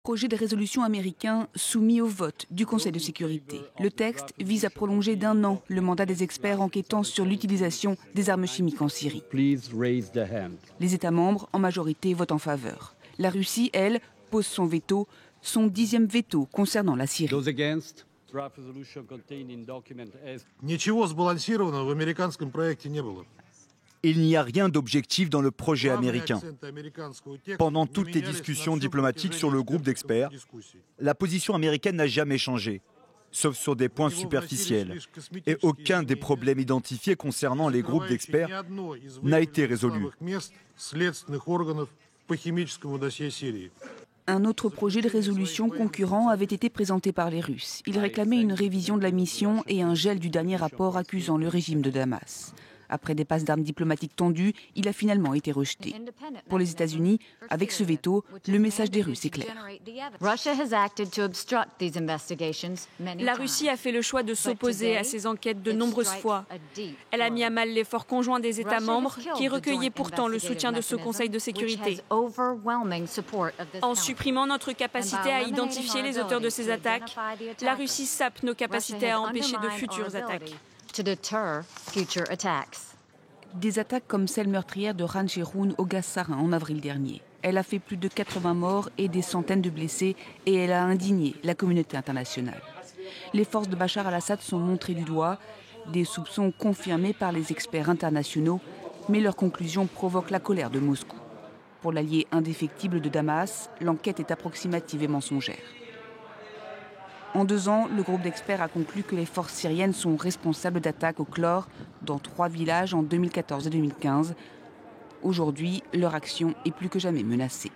Projet de résolution américain soumis au vote du Conseil de sécurité. Le texte vise à prolonger d'1 an le mandat des experts enquêtant sur l'utilisation des armes chimiques en Syrie. Les États membres, en majorité, votent en faveur. La Russie, elle, pose son veto, son 10e veto concernant la Syrie. Ничего сбалансированного в американском проекте не было. Il n'y a rien d'objectif dans le projet américain. Pendant toutes les discussions diplomatiques sur le groupe d'experts, la position américaine n'a jamais changé, sauf sur des points superficiels. Et aucun des problèmes identifiés concernant les groupes d'experts n'a été résolu. Un autre projet de résolution concurrent avait été présenté par les Russes. Il réclamait une révision de la mission et un gel du dernier rapport accusant le régime de Damas. Après des passes d'armes diplomatiques tendues, il a finalement été rejeté. Pour les États-Unis, avec ce veto, le message des Russes est clair. La Russie a fait le choix de s'opposer à ces enquêtes de nombreuses fois. Elle a mis à mal l'effort conjoint des États membres qui recueillaient pourtant le soutien de ce Conseil de sécurité. En supprimant notre capacité à identifier les auteurs de ces attaques, la Russie sape nos capacités à empêcher de futures attaques. Des attaques comme celle meurtrière de Khan Cheikhoun au gaz sarin en avril dernier. Elle a fait plus de 80 morts et des centaines de blessés et elle a indigné la communauté internationale. Les forces de Bachar al-Assad sont montrées du doigt, des soupçons confirmés par les experts internationaux, mais leurs conclusions provoquent la colère de Moscou. Pour l'allié indéfectible de Damas, l'enquête est approximative et mensongère. En 2 ans, le groupe d'experts a conclu que les forces syriennes sont responsables d'attaques au chlore dans 3 villages en 2014 et 2015. Aujourd'hui, leur action est plus que jamais menacée.